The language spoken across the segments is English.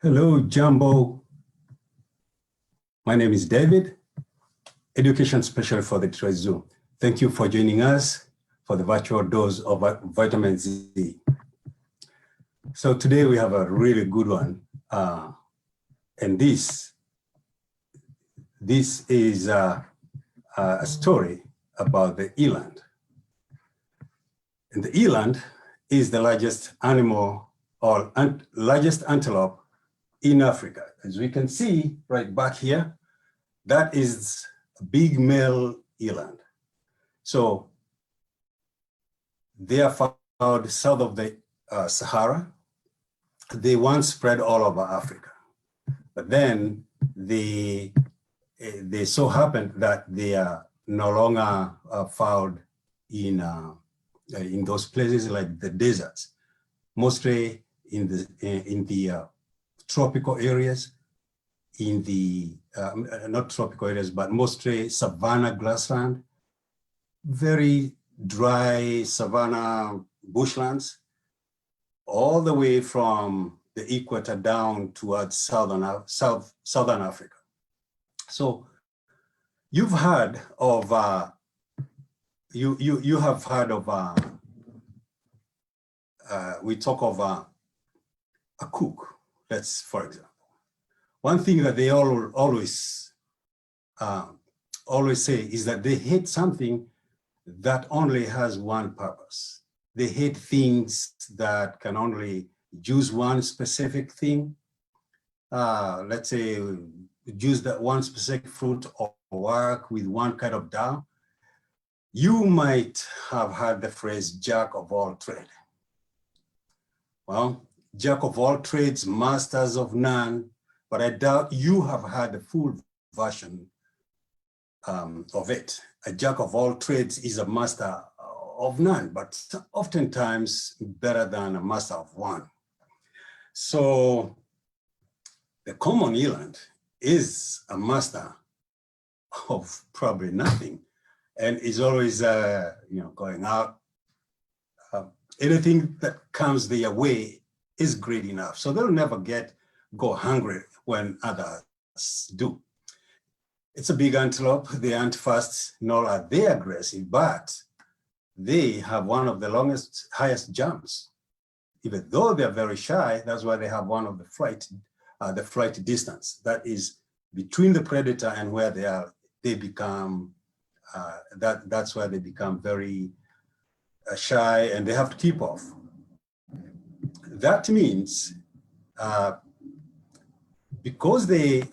Hello, Jumbo. My name is David, Education Specialist for the Detroit Zoo. Thank you for joining us for the virtual dose of vitamin Z. So today we have a really good one. And this is a story about the eland. And the eland is the largest animal or largest antelope in Africa. As we can see right back here, that is a big male eland. So they are found south of the Sahara. They once spread all over Africa, but then they so happened that they are no longer found in those places like the deserts, mostly in the tropical areas, in the not tropical areas, but mostly savanna grassland, very dry savanna bushlands, all the way from the equator down towards southern Africa. So you've heard of you have heard of we talk of a cook. Let's, for example, one thing that they always say is that they hate something that only has one purpose. They hate things that can only use one specific thing. Let's say use that one specific fruit or work with one kind of dough. You might have heard the phrase jack of all trades. Well, jack of all trades, masters of none, but I doubt you have heard the full version of it. A jack of all trades is a master of none, but oftentimes better than a master of one. So the common eland is a master of probably nothing, and is always going out. Anything that comes their way is great enough. So they'll never go hungry when others do. It's a big antelope. They aren't fast, nor are they aggressive, but they have one of the highest jumps. Even though they're very shy, that's why they have one of the flight distance. That is between the predator and where they are, they become, that's why they become very shy and they have to keep off. That means because they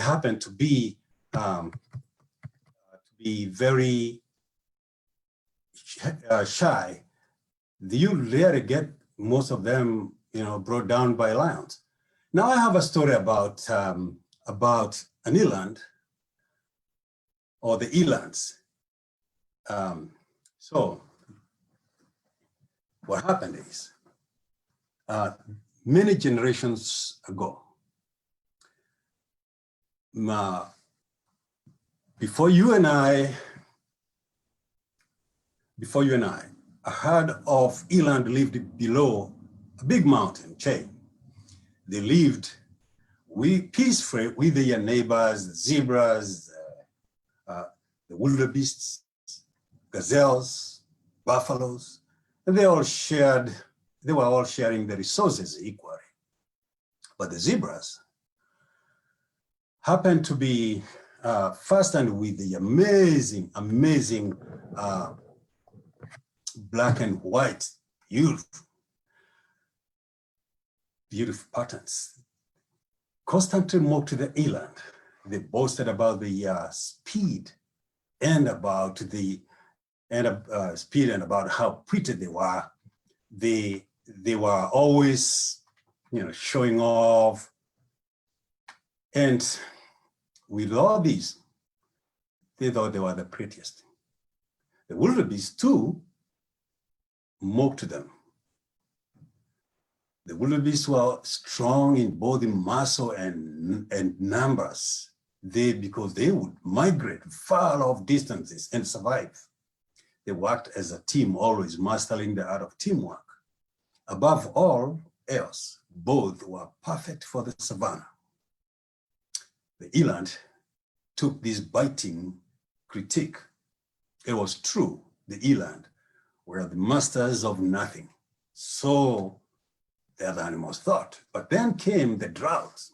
happen to be very shy, you rarely get most of them brought down by lions. Now I have a story about an eland, or the elands. So what happened is, many generations ago, before you and I, a herd of eland lived below a big mountain chain. They lived peacefully with their neighbors, the zebras, the wildebeests, gazelles, buffaloes, and they were all sharing the resources equally. But the zebras happened to be fastened with the amazing black and white, beautiful patterns. Constantly mocked the eland. They boasted about the speed and about how pretty they were. They were always, showing off. And with all these, they thought they were the prettiest. The wildebeest too mocked them. The wildebeest were strong in both in muscle and numbers. Because they would migrate far off distances and survive. They worked as a team, always mastering the art of teamwork. Above all else, both were perfect for the savannah. The eland took this biting critique. It was true, the eland were the masters of nothing. So the other animals thought. But then came the drought.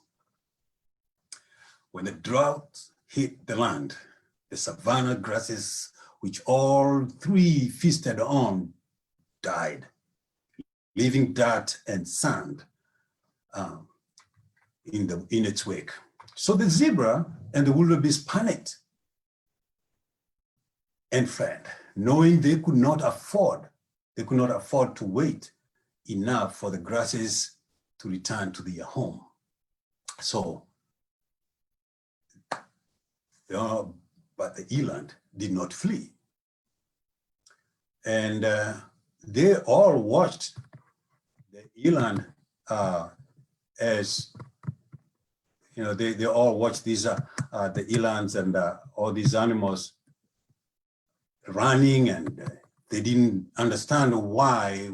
When the drought hit the land, the savanna grasses, which all three feasted on, died, leaving dirt and sand in its wake. So the zebra and the wildebeest panicked and fled, knowing they could not afford to wait enough for the grasses to return to their home. So, but the eland did not flee. And they all watched the eland as, they all watched these, the elands and all these animals running, and they didn't understand why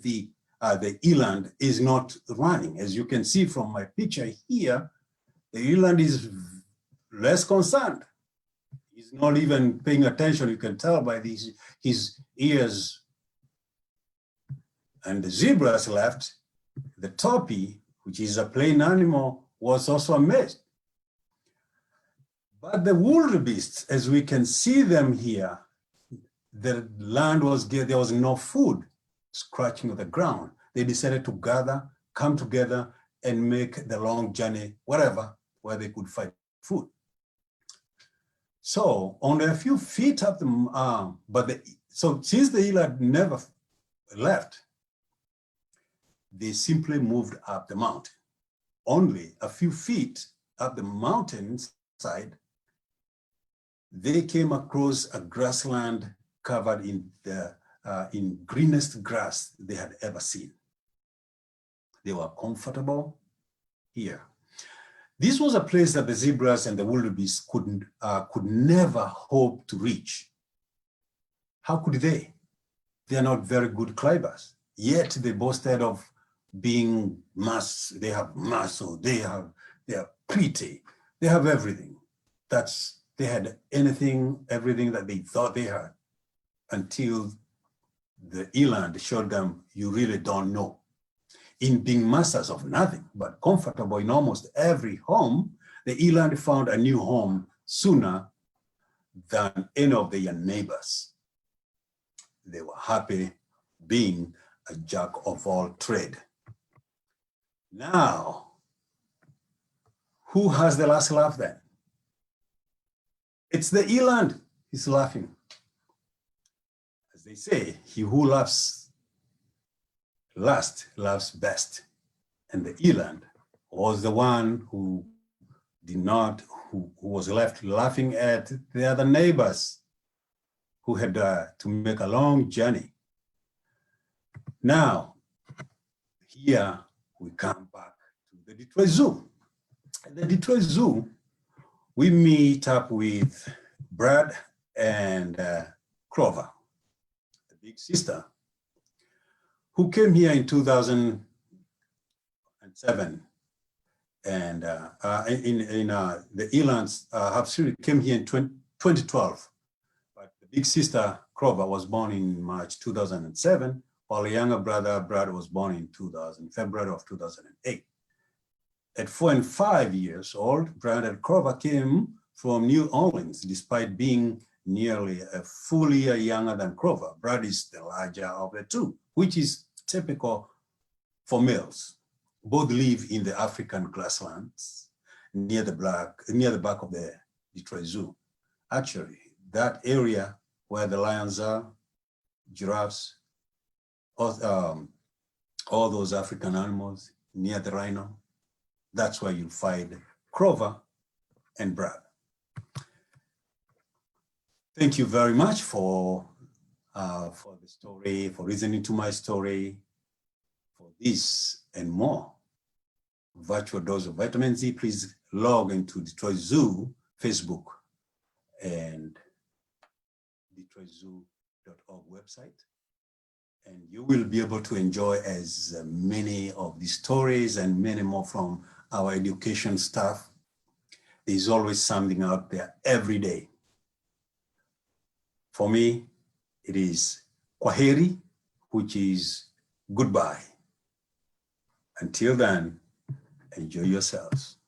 the eland is not running. As you can see from my picture here, the eland is less concerned. He's not even paying attention. You can tell by his ears. And the zebras left. The topi, which is a plain animal, was also amazed. But the wildebeests, as we can see them here, the land was, there was no food scratching the ground. They decided to gather, come together, and make the long journey wherever where they could find food. So only a few feet up the so since the eland never left, they simply moved up the mountain. Only a few feet up the mountain side, they came across a grassland covered in greenest grass they had ever seen. They were comfortable here. This was a place that the zebras and the wildebeest could never hope to reach. How could they? They are not very good climbers. Yet they boasted of being they have muscle, they are pretty, they have everything. They had everything that they thought they had, until the eland showed them, you really don't know. In being masters of nothing, but comfortable in almost every home, the eland found a new home sooner than any of their neighbors. They were happy being a jack of all trade. Now, who has the last laugh then? It's the eland. He's laughing. As they say, he who laughs last laughs best. And the eland was the one who was left laughing at the other neighbors who had to make a long journey. Now, here we come back to the Detroit Zoo. At the Detroit Zoo, we meet up with Brad and Clover, the big sister, who came here in 2007. And the Elands came here in 2012. But the big sister, Clover, was born in March 2007, while the younger brother, Brad, was born in February of 2008. At 4 and 5 years old, Brad and Clover came from New Orleans, despite being nearly a full year younger than Clover. Brad is the larger of the two, which is typical for males. Both live in the African grasslands near the back of the Detroit Zoo. Actually, that area where the lions are, giraffes, all those African animals near the rhino, that's where you'll find Clover and Brad. Thank you very much for the story, for listening to my story, For this and more virtual dose of vitamin Z, please log into Detroit Zoo Facebook and DetroitZoo.org website, and you will be able to enjoy as many of the stories and many more from our education staff. There's always something out there every day. For me, it is kwaheri, which is goodbye. Until then, enjoy yourselves.